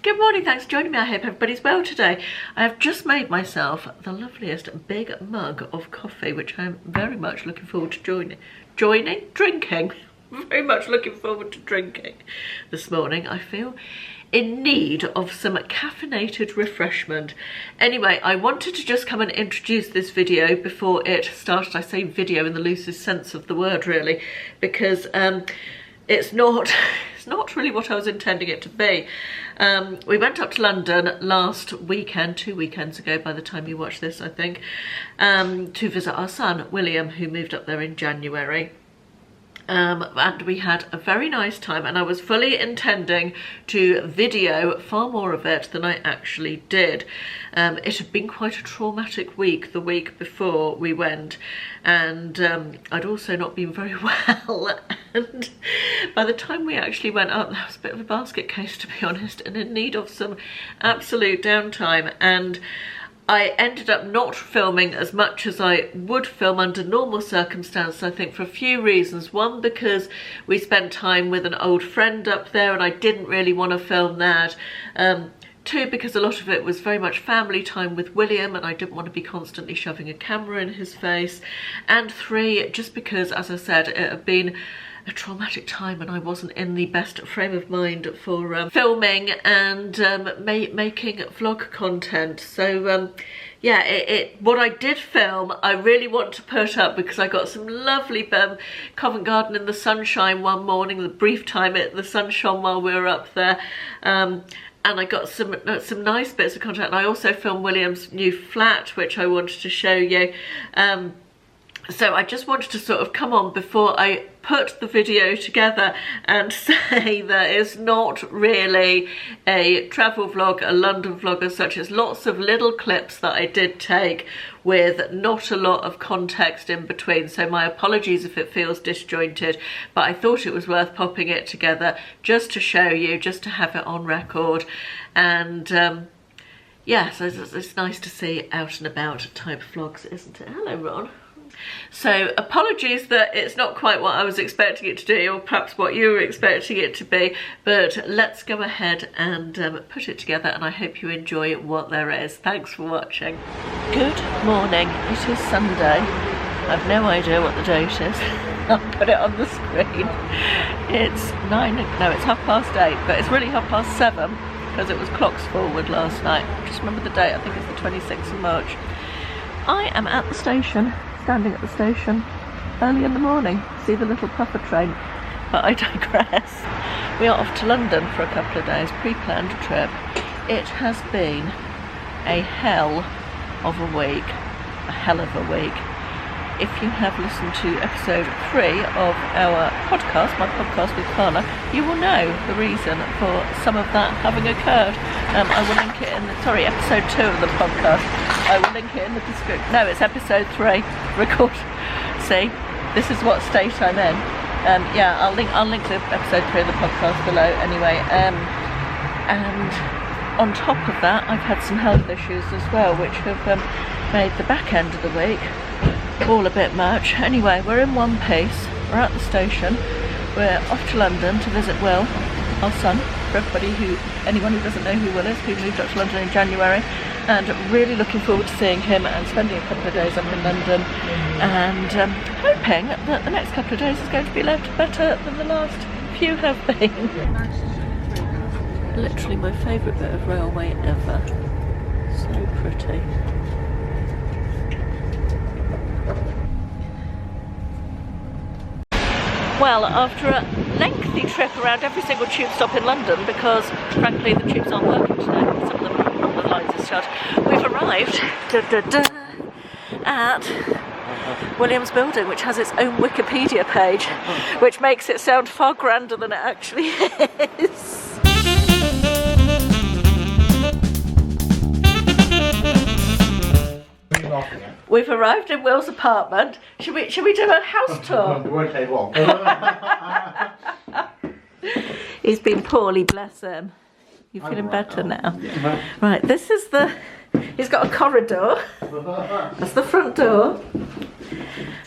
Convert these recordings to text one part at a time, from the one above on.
Good morning, thanks for joining me. I hope everybody's well today. I have just made myself the loveliest big mug of coffee, which I'm very much looking forward to drinking. Very much looking forward to drinking this morning. I feel in need of some caffeinated refreshment. Anyway, I wanted to just come and introduce this video before it started. I say video in the loosest sense of the word, really, because it's not really what I was intending it to be. We went up to London last weekend, 2 weekends ago by the time you watch this, I think, to visit our son, William, who moved up there in January. And we had a very nice time, and I was fully intending to video far more of it than I actually did. It had been quite a traumatic week the week before we went, and I'd also not been very well, and by the time we actually went up, that was a bit of a basket case, to be honest, and in need of some absolute downtime. And I ended up not filming as much as I would film under normal circumstances, I think, for a few reasons. One, because we spent time with an old friend up there and I didn't really want to film that. Two, because a lot of it was very much family time with William and I didn't want to be constantly shoving a camera in his face. And three, just because, as I said, it had been a traumatic time and I wasn't in the best frame of mind for filming and making vlog content. So yeah, what I did film, I really want to put up because I got some lovely Covent Garden in the sunshine one morning, the brief time the sun shone while we were up there. And I got some nice bits of content. And I also filmed William's new flat, which I wanted to show you. So I just wanted to sort of come on before I put the video together and say that it's not really a travel vlog, a London vlog as such. It's lots of little clips that I did take with not a lot of context in between. So my apologies if it feels disjointed, but I thought it was worth popping it together just to show you, just to have it on record. And yeah, so it's nice to see out and about type vlogs, isn't it? Hello, Ron. So apologies that it's not quite what I was expecting it to do, or perhaps what you were expecting it to be, but let's go ahead and put it together, and I hope you enjoy what there is. Thanks for watching. Good morning, it is Sunday. I've no idea what the date is. I'll put it on the screen. It's 8:30, but it's really 7:30 because it was clocks forward last night. Just remember the date, I think it's the 26th of March. I am at the station, standing at the station early in the morning, see the little puffer train, but I digress. We are off to London for a couple of days, pre-planned trip. It has been a hell of a week, If you have listened to episode 3 of our podcast, my podcast with Carla, you will know the reason for some of that having occurred. I will link it in episode 2 of the podcast. I will link it in the description. No, it's episode 3. Record. See, this is what state I'm in. Yeah, I'll link to episode 3 of the podcast below anyway. And on top of that, I've had some health issues as well, which have made the back end of the week all a bit much. Anyway, we're in one piece. We're at the station. We're off to London to visit Will, our son. For anyone who doesn't know who Will is, who moved up to London in January, and really looking forward to seeing him and spending a couple of days up in London, and hoping that the next couple of days is going to be left better than the last few have been. Literally my favourite bit of railway ever. So pretty. Well, after a lengthy trip around every single tube stop in London, because frankly the tubes aren't working today, some of them, the lines are shut, we've arrived at William's building, which has its own Wikipedia page, which makes it sound far grander than it actually is. We've arrived in Will's apartment. Should we do a house tour? It won't take long. He's been poorly, bless him. You feeling better now? Yeah. Right, this is he's got a corridor. That's the front door.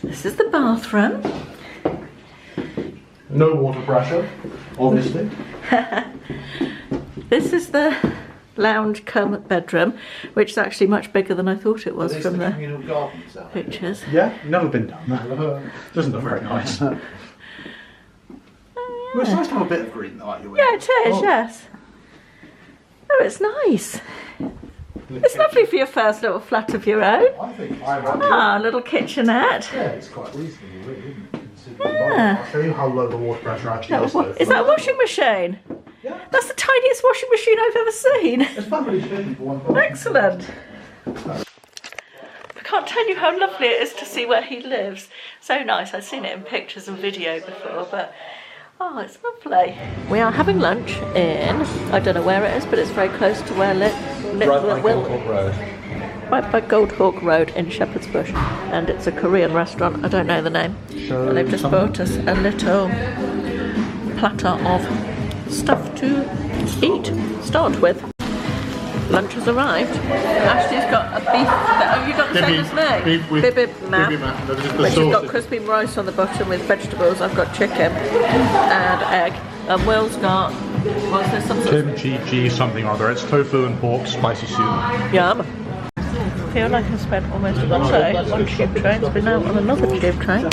This is the bathroom. No water pressure, obviously. This is the lounge cum bedroom, which is actually much bigger than I thought it was from the communal gardens out there? pictures. Yeah, never been down there. Doesn't look very nice. Well, it's nice to have a bit of green like you. Yeah, it is, yes. Oh, it's nice. It's lovely for your first little flat of your own. I think I reckon. Ah, little kitchenette. Yeah, it's quite reasonable, really, isn't it? Yeah. I'll show you how low the water pressure actually is. Is that a washing machine? Yeah. That's the tiniest washing machine I've ever seen. It's probably big for one person. Excellent. I can't tell you how lovely it is to see where he lives. So nice. I've seen it in pictures and video before, but oh, it's lovely. We are having lunch in, I don't know where it is, but it's very close to where right by Goldhawk Road in Shepherd's Bush, and it's a Korean restaurant. I don't know the name. And they've just bought us a little platter of stuff to eat. Start with. Lunch has arrived. Ashley's got a beef. Have you got the same as me? Bibimbap. Which has got crispy rice on the bottom with vegetables. I've got chicken and egg. And Will's got, what's this? Kimchi something or other. It's tofu and pork spicy soup. Yum. I feel like I spent almost all day on tube trains. We're now on another tube train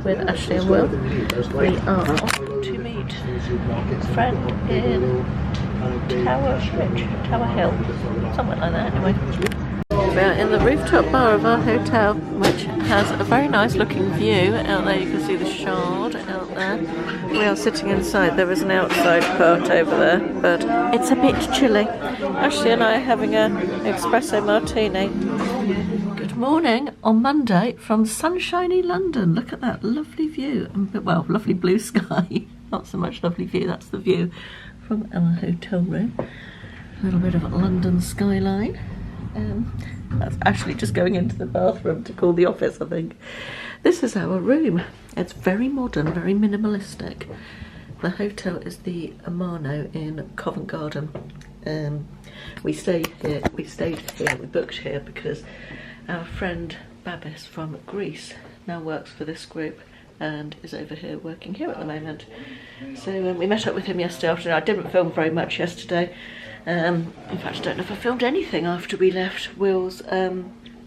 with Ashley and Will. We are off to meet a friend in Tower Hill, somewhere like that anyway. We are in the rooftop bar of our hotel, which has a very nice looking view. Out there you can see the Shard out there. We are sitting inside. There is an outside part over there, but it's a bit chilly. Ashley and I are having an espresso martini. Good morning on Monday from sunshiny London. Look at that lovely view. Well, lovely blue sky. Not so much lovely view, that's the view from our hotel room. A little bit of London skyline. That's actually just going into the bathroom to call the office, I think. This is our room. It's very modern, very minimalistic. The hotel is the Amano in Covent Garden. We stayed here, we booked here because our friend Babis from Greece now works for this group and is over here working here at the moment. So we met up with him yesterday afternoon. I didn't film very much yesterday. In fact, I don't know if I filmed anything after we left Will's flatlet.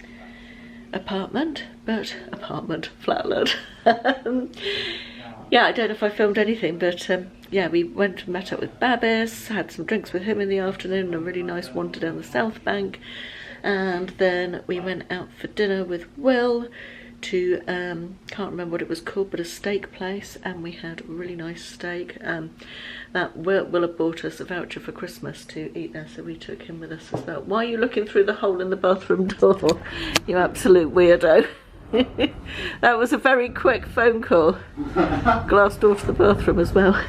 Yeah, I don't know if I filmed anything, but yeah, we went and met up with Babis, had some drinks with him in the afternoon, a really nice wander down the South Bank, and then we went out for dinner with Will to, can't remember what it was called, but a steak place, and we had a really nice steak. That Will had bought us a voucher for Christmas to eat there, so we took him with us as well. Why are you looking through the hole in the bathroom door, you absolute weirdo? That was a very quick phone call. Glass door to the bathroom as well.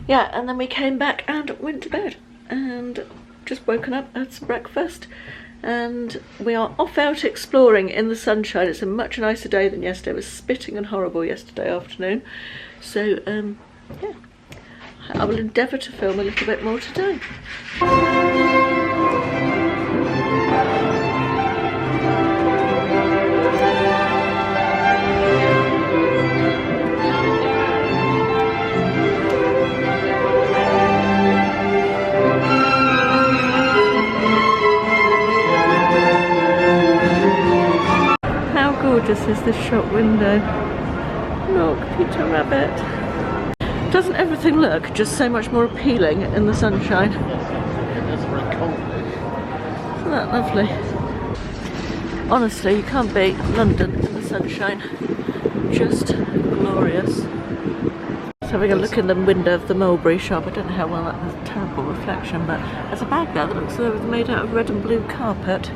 Yeah, and then we came back and went to bed and just woken up, had some breakfast, and we are off out exploring in the sunshine. It's a much nicer day than yesterday. It was spitting and horrible yesterday afternoon, so yeah, I will endeavour to film a little bit more today. Gorgeous is this shop window. Look, Peter Rabbit. Doesn't everything look just so much more appealing in the sunshine? It's very cold. Isn't that lovely? Honestly, you can't beat London in the sunshine. Just glorious. Just having a look in the window of the Mulberry shop. I don't know how well that has a terrible reflection, but there's a bag there that looks as though it was made out of red and blue carpet.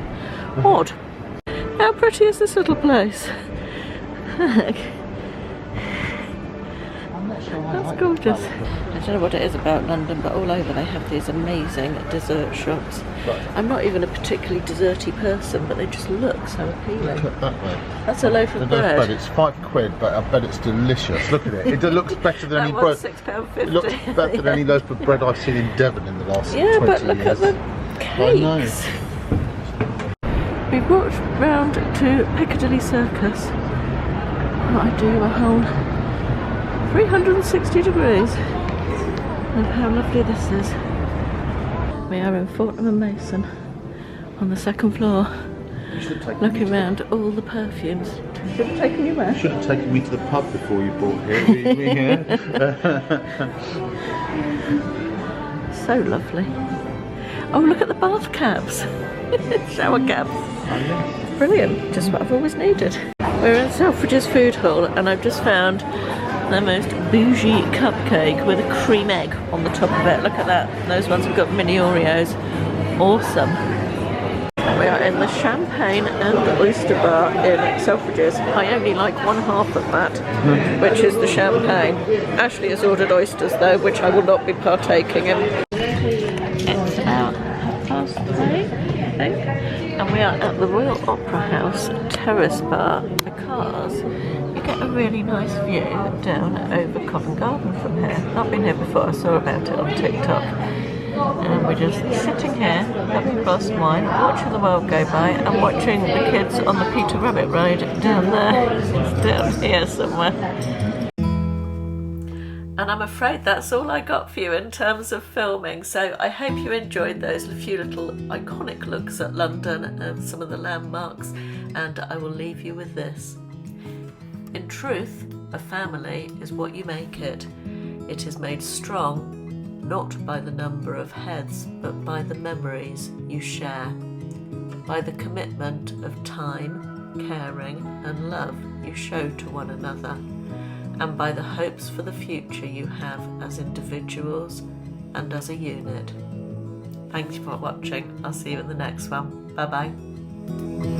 Odd. How pretty is this little place? Look. That's gorgeous. I don't know what it is about London, but all over they have these amazing dessert shops. I'm not even a particularly desserty person, but they just look so appealing. Look at that way. That's a loaf of bread. But it's £5, but I bet it's delicious. Look at it. It looks better than any bread. £6.50. It looks better than any loaf of bread I've seen in Devon in the last 20 years. Yeah, but look at the cakes. We've walked round to Piccadilly Circus. I do a whole 360 degrees. Look how lovely this is. We are in Fortnum and Mason on the second floor, looking around all the perfumes. Should have taken you there. Should have taken me to the pub before you brought me here. So lovely. Oh, look at the bath cabs. Shower cabs. Brilliant, just what I've always needed. We're in Selfridges food hall and I've just found the most bougie cupcake with a cream egg on the top of it. Look at that. Those ones have got mini Oreos. Awesome. We are in the Champagne and Oyster Bar in Selfridges. I only like one half of that, which is the champagne. Ashley has ordered oysters though, which I will not be partaking in. It's about 3:30, I think, and we are at the Royal Opera House Terrace Bar because you get a really nice view down over Covent Garden from here. Not been here before, I saw about it on TikTok. And we're just sitting here, having a glass of wine, watching the world go by and watching the kids on the Peter Rabbit ride down there. It's down here somewhere. And I'm afraid that's all I got for you in terms of filming, so I hope you enjoyed those few little iconic looks at London and some of the landmarks, and I will leave you with this. In truth, a family is what you make it. It is made strong not by the number of heads, but by the memories you share, by the commitment of time, caring and love you show to one another, and by the hopes for the future you have as individuals and as a unit. Thank you for watching. I'll see you in the next one. Bye bye.